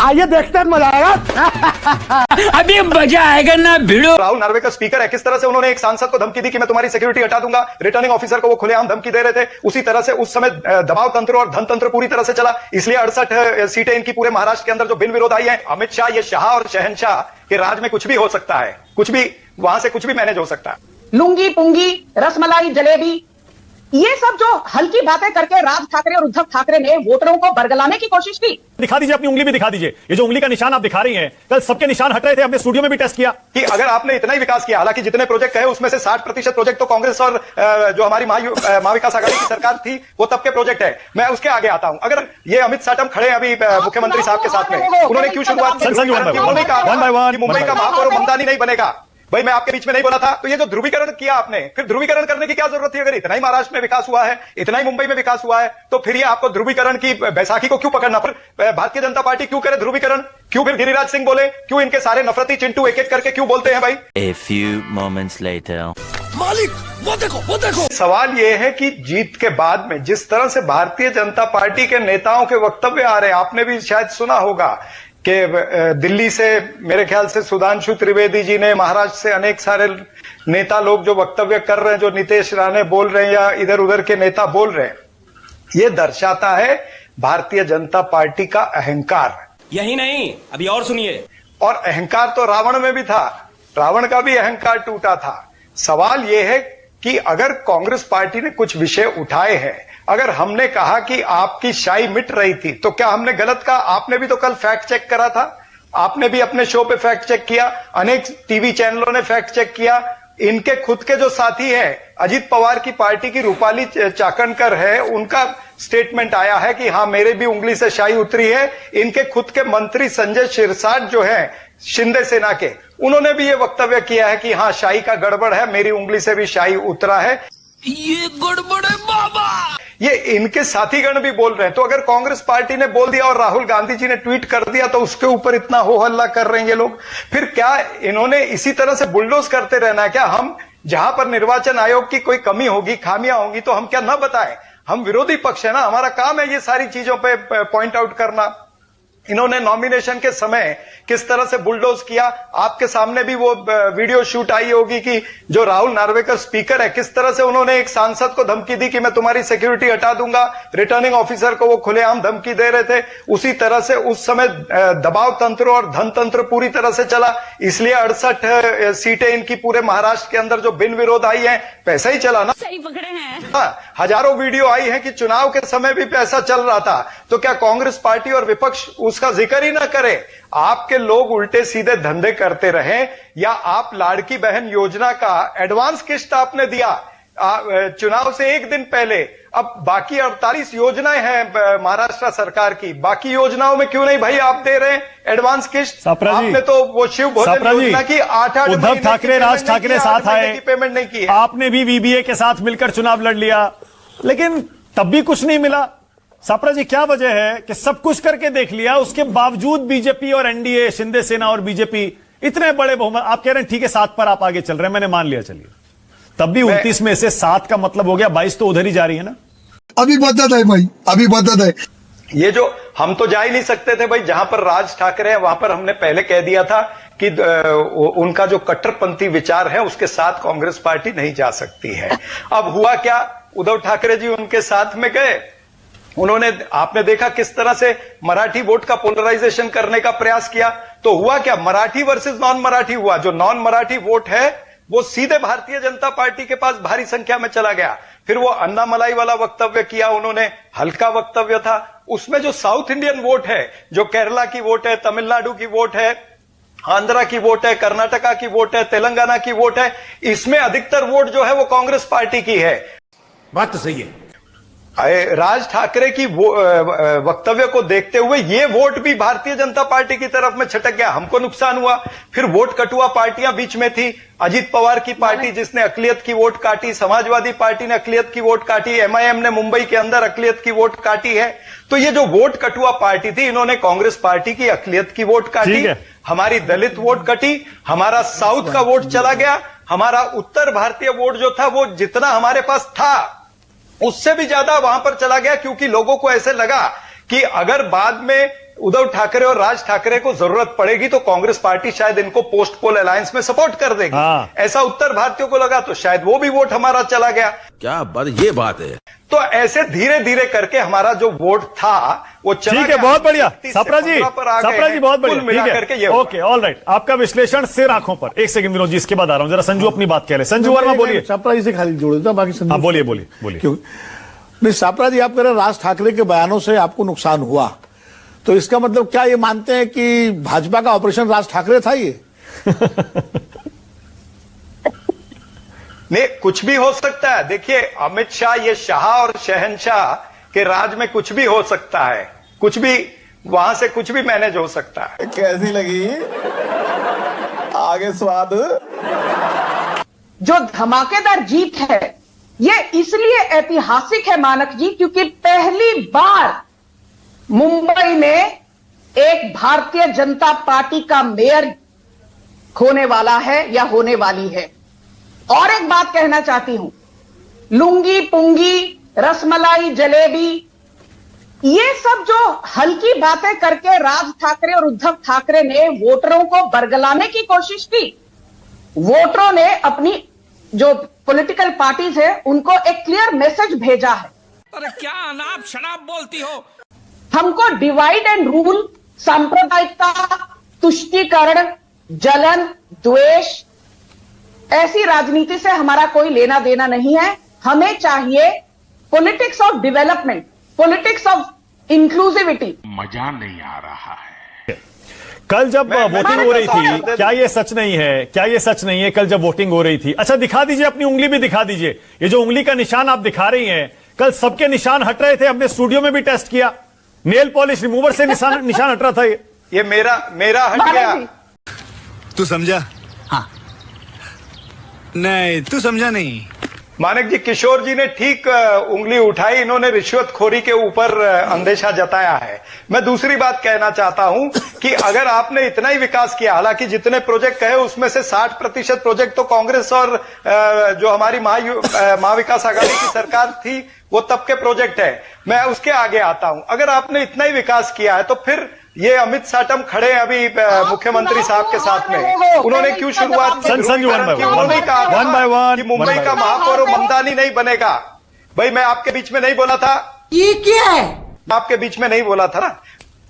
आइए देखते हैं, मजा आएगा। अभी मजा आएगा ना भिड़ो। राहुल नार्वेकर स्पीकर है, किस तरह से उन्होंने एक सांसद को धमकी दी कि मैं तुम्हारी सिक्योरिटी हटा दूंगा। रिटर्निंग ऑफिसर को वो खुलेआम धमकी दे रहे थे। उसी तरह से उस समय दबाव तंत्र और धन तंत्र पूरी तरह से चला, इसलिए 68 सीटें इनकी पूरे महाराष्ट्र के अंदर जो बिन विरोध आई है। अमित शाह, ये शाह और शहनशाह के राज में कुछ भी हो सकता है, कुछ भी वहां से कुछ भी मैनेज हो सकता है। लुंगी पुंगी, रसमलाई, जलेबी, ये सब जो हल्की बातें करके राज ठाकरे और उद्धव ठाकरे ने वोटरों को बरगलाने की कोशिश की। दिखा दीजिए, अपनी उंगली भी दिखा दीजिए। ये जो उंगली का निशान आप दिखा रही हैं, कल सबके निशान हट रहे थे, हमने स्टूडियो में भी टेस्ट किया कि अगर आपने इतना ही विकास किया, हालांकि जितने प्रोजेक्ट है उसमें से 60% प्रोजेक्ट तो कांग्रेस और जो हमारी महाविकास आघाड़ी की सरकार थी वो तब के प्रोजेक्ट है। मैं उसके आगे आता हूं। अगर ये अमित साटम खड़े हैं अभी मुख्यमंत्री साहब के साथ में, उन्होंने क्यों शुरुआत की? उन्होंने कहा कि मुंबई का महापौर ममदानी नहीं बनेगा। भाई मैं आपके बीच में नहीं बोला था। तो ये जो ध्रुवीकरण किया आपने, फिर ध्रुवीकरण करने की क्या जरूरत थी? अगर इतना ही महाराष्ट्र में विकास हुआ है, इतना ही मुंबई में विकास हुआ है, तो फिर ये आपको ध्रुवीकरण की बैसाखी को क्यों पकड़ना? फिर भारतीय जनता पार्टी क्यों करे ध्रुवीकरण? क्यों फिर गिरिराज सिंह बोले? क्यों इनके सारे नफरती चिंटू एक एक करके क्यों बोलते हैं भाई? A few moments later. मालिक वो देखो, वो देखो। सवाल यह है कि जीत के बाद में जिस तरह से भारतीय जनता पार्टी के नेताओं के वक्तव्य आ रहे हैं, आपने भी शायद सुना होगा कि दिल्ली से मेरे ख्याल से सुधांशु त्रिवेदी जी ने, महाराष्ट्र से अनेक सारे नेता लोग जो वक्तव्य कर रहे हैं, जो नीतीश राणे बोल रहे हैं या इधर उधर के नेता बोल रहे हैं, ये दर्शाता है भारतीय जनता पार्टी का अहंकार। यही नहीं, अभी और सुनिए। और अहंकार तो रावण में भी था, रावण का भी अहंकार टूटा था। सवाल यह है कि अगर कांग्रेस पार्टी ने कुछ विषय उठाए हैं, अगर हमने कहा कि आपकी शाई मिट रही थी, तो क्या हमने गलत कहा? आपने भी तो कल फैक्ट चेक करा था, आपने भी अपने शो पे फैक्ट चेक किया, अनेक टीवी चैनलों ने फैक्ट चेक किया। इनके खुद के जो साथी हैं, अजीत पवार की पार्टी की रूपाली चाकणकर है, उनका स्टेटमेंट आया है कि हाँ मेरे भी उंगली से शाई उतरी है। इनके खुद के मंत्री संजय शिरसाट जो है शिंदे सेना के, उन्होंने भी ये वक्तव्य किया है कि हाँ शाही का गड़बड़ है, मेरी उंगली से भी शाही उतरा है। ये गड़बड़ है बाबा। ये इनके साथीगण भी बोल रहे हैं। तो अगर कांग्रेस पार्टी ने बोल दिया और राहुल गांधी जी ने ट्वीट कर दिया, तो उसके ऊपर इतना हो हल्ला कर रहे हैं ये लोग। फिर क्या इन्होंने इसी तरह से बुलडोज करते रहना है क्या? हम जहां पर निर्वाचन आयोग की कोई कमी होगी, खामियां होंगी, तो हम क्या न बताएं? हम विरोधी पक्ष है ना, हमारा काम है ये सारी चीजों पे पॉइंट आउट करना। इन्होंने नॉमिनेशन के समय किस तरह से बुलडोज किया, आपके सामने भी वो वीडियो शूट आई होगी कि जो राहुल नार्वेकर स्पीकर है, किस तरह से उन्होंने एक सांसद को धमकी दी कि मैं तुम्हारी सिक्योरिटी हटा दूंगा। रिटर्निंग ऑफिसर को वो खुलेआम धमकी दे रहे थे। उसी तरह से उस समय दबाव तंत्र और धन तंत्र पूरी तरह से चला, इसलिए 68 सीटें इनकी पूरे महाराष्ट्र के अंदर जो बिन विरोध आई है। पैसा ही चला ना, सही पकड़े हैं। हाँ, हजारों वीडियो आई है कि चुनाव के समय भी पैसा चल रहा था। तो क्या कांग्रेस पार्टी और विपक्ष उसका जिक्र ही ना करे? आपके लोग उल्टे सीधे धंधे करते रहे, या आप लाड़की बहन योजना का एडवांस किस्त आपने दिया चुनाव से एक दिन पहले। अब बाकी 48 योजनाएं हैं महाराष्ट्र सरकार की, बाकी योजनाओं में क्यों नहीं भाई आप दे रहे हैं एडवांस किस्त? आपने तो वो शिव भोजन योजना की 8-8 उद्धव ठाकरे, राज ठाकरे साथ आए, पेमेंट नहीं की है। आपने भी वीबीए के साथ मिलकर चुनाव लड़ लिया, लेकिन तब भी कुछ नहीं मिला। सापरा जी, क्या वजह है कि सब कुछ करके देख लिया, उसके बावजूद बीजेपी और एनडीए, शिंदे सेना और बीजेपी इतने बड़े बहुमत? आप कह रहे हैं ठीक है 7 पर आप आगे चल रहे हैं, मैंने मान लिया, चलिए, तब भी 29 में से 7 का मतलब हो गया 22 तो उधर ही जा रही है ना। अभी बदत है भाई, अभी बदत है। ये जो हम तो जा ही नहीं सकते थे भाई, जहां पर राज ठाकरे हैं वहां पर हमने पहले कह दिया था कि उनका जो कट्टरपंथी विचार है उसके साथ कांग्रेस पार्टी नहीं जा सकती है। अब हुआ क्या, उद्धव ठाकरे जी उनके साथ में गए, उन्होंने, आपने देखा किस तरह से मराठी वोट का पोलराइजेशन करने का प्रयास किया। तो हुआ क्या, मराठी वर्सेस नॉन मराठी हुआ। जो नॉन मराठी वोट है वो सीधे भारतीय जनता पार्टी के पास भारी संख्या में चला गया। फिर वो अन्ना मलाई वाला वक्तव्य किया उन्होंने, हल्का वक्तव्य था। उसमें जो साउथ इंडियन वोट है, जो केरला की वोट है, तमिलनाडु की वोट है, आंध्रा की वोट है, कर्नाटका की वोट है, तेलंगाना की वोट है, इसमें अधिकतर वोट जो है वो कांग्रेस पार्टी की है। बात तो सही है। राज ठाकरे की वक्तव्य को देखते हुए ये वोट भी भारतीय जनता पार्टी की तरफ में छटक गया, हमको नुकसान हुआ। फिर वोट कटुआ पार्टियां बीच में थी, अजीत पवार की पार्टी जिसने अकलियत की वोट काटी, समाजवादी पार्टी ने अकलियत की वोट काटी, एमआईएम ने मुंबई के अंदर अकलियत की वोट काटी है। तो ये जो वोट कटुआ पार्टी थी, इन्होंने कांग्रेस पार्टी की अकलियत की वोट काटी, हमारी दलित वोट कटी, हमारा साउथ का वोट चला गया, हमारा उत्तर भारतीय वोट जो था वो जितना हमारे पास था उससे भी ज्यादा वहां पर चला गया। क्योंकि लोगों को ऐसे लगा कि अगर बाद में उद्धव ठाकरे और राज ठाकरे को जरूरत पड़ेगी तो कांग्रेस पार्टी शायद इनको पोस्ट पोल अलायंस में सपोर्ट कर देगी। हाँ। ऐसा उत्तर भारतीयों को लगा तो शायद वो भी वोट हमारा चला गया। क्या बात, ये बात है। तो ऐसे धीरे धीरे करके हमारा जो वोट था वो चला ठीक है, गया। बहुत बढ़िया 31 से सापरा जी, 15 पर आ गए सापरा जी हैं। बहुत कुल बढ़िया, मिला ठीक करके है, ये ओके, ऑल राइट। आपका विश्लेषण सिर आंखों पर। एक सेकंड विनोद जी, इसके बाद आ रहा हूं, जरा संजू अपनी बात कह रहे। संजू वर्मा बोलिए। छापरा जी से खाली जोड़ देता, बाकी संजू। हाँ बोलिए बोलिए बोलिए। क्यों नहीं, छापरा जी आप कह रहे हैं राज ठाकरे के बयानों से आपको नुकसान हुआ, तो इसका मतलब क्या ये मानते हैं कि भाजपा का ऑपरेशन राज ठाकरे था ये? नहीं, कुछ भी हो सकता है। देखिए अमित शाह, ये शाह और शहनशाह के राज में कुछ भी हो सकता है, कुछ भी वहां से कुछ भी मैनेज हो सकता है। कैसी लगी आगे स्वाद? जो धमाकेदार जीत है ये इसलिए ऐतिहासिक है मानक जी, क्योंकि पहली बार मुंबई में एक भारतीय जनता पार्टी का मेयर होने वाला है या होने वाली है। और एक बात कहना चाहती हूं, लुंगी पुंगी, रसमलाई, जलेबी, ये सब जो हल्की बातें करके राज ठाकरे और उद्धव ठाकरे ने वोटरों को बरगलाने की कोशिश की। वोटरों ने अपनी जो पॉलिटिकल पार्टीज है उनको एक क्लियर मैसेज भेजा है। अरे क्या अनाप शनाप बोलती हो। हमको डिवाइड एंड रूल, सांप्रदायिकता, तुष्टीकरण, जलन, द्वेष, ऐसी राजनीति से हमारा कोई लेना देना नहीं है। हमें चाहिए politics of development, politics of inclusivity. मजा नहीं आ रहा है। कल जब वोटिंग हो रही थी, बताऊं? क्या ये सच नहीं है, क्या ये सच नहीं है? कल जब वोटिंग हो रही थी, अच्छा दिखा दीजिए, अपनी उंगली भी दिखा दीजिए। ये जो उंगली का निशान आप दिखा रही हैं, कल सबके निशान हट रहे थे। हमने स्टूडियो में भी टेस्ट किया, नेल पॉलिश रिमूवर से निशान हट रहा था। ये मेरा हट गया। तू समझा? हाँ। नहीं तू समझा नहीं। मानिक जी, किशोर जी ने ठीक उंगली उठाई, इन्होंने रिश्वतखोरी के ऊपर अंदेशा जताया है। मैं दूसरी बात कहना चाहता हूं कि अगर आपने इतना ही विकास किया, हालांकि जितने प्रोजेक्ट कहे उसमें से 60% प्रोजेक्ट तो कांग्रेस और जो हमारी महाविकास आघाड़ी की सरकार थी वो तब के प्रोजेक्ट है। मैं उसके आगे आता हूं। अगर आपने इतना ही विकास किया है तो फिर ये अमित साटम खड़े हैं अभी मुख्यमंत्री साहब के साथ में, उन्होंने क्यों शुरुआत की? संजू वन बाय वन, उन्होंने कहा वन बाय वन, कि मुंबई का महापौर ममदानी नहीं बनेगा। भाई मैं आपके बीच में नहीं बोला था, ये क्या है? आपके बीच में नहीं बोला था ना।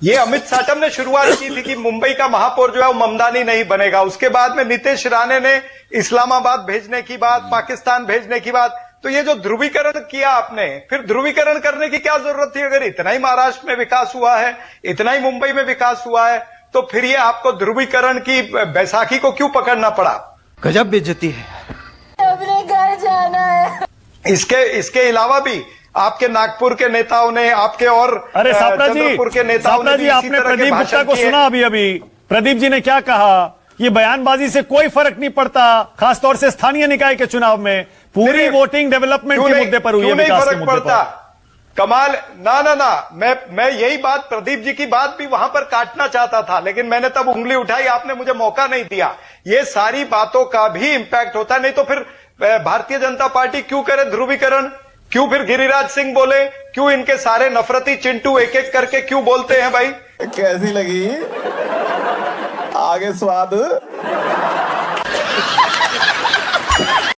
ये अमित साटम ने शुरुआत की थी कि मुंबई का महापौर जो है वो ममदानी नहीं बनेगा। उसके बाद में नीतीश राणे ने इस्लामाबाद भेजने की बात, पाकिस्तान भेजने की बात। तो ये जो ध्रुवीकरण किया आपने, फिर ध्रुवीकरण करने की क्या जरूरत थी? अगर इतना ही महाराष्ट्र में विकास हुआ है, इतना ही मुंबई में विकास हुआ है, तो फिर ये आपको ध्रुवीकरण की बैसाखी को क्यों पकड़ना पड़ा? गजब बेइज्जती है। अपने घर जाना है। इसके अलावा भी आपके नागपुर के नेताओं ने, आपके और अरे सापरा जी, चंद्रपुर के नेताओं सापरा ने जी, भी इसी आपने तरह के प्रदीप गुप्ता भाषण को किए। सुना अभी प्रदीप जी ने क्या कहा? ये बयानबाजी से कोई फर्क नहीं पड़ता, खासतौर से स्थानीय निकाय के चुनाव में पूरी वोटिंग डेवलपमेंट के मुद्दे पर हुई है, विकास के मुद्दे पर। कमाल ना मैं यही बात, प्रदीप जी की बात भी वहां पर काटना चाहता था, लेकिन मैंने तब उंगली उठाई, आपने मुझे मौका नहीं दिया। ये सारी बातों का भी इंपैक्ट होता है। नहीं तो फिर भारतीय जनता पार्टी क्यों करे ध्रुवीकरण? क्यों फिर गिरिराज सिंह बोले? क्यों इनके सारे नफरती चिंटू एक एक करके क्यों बोलते हैं? भाई कैसी लगी आगे स्वाद?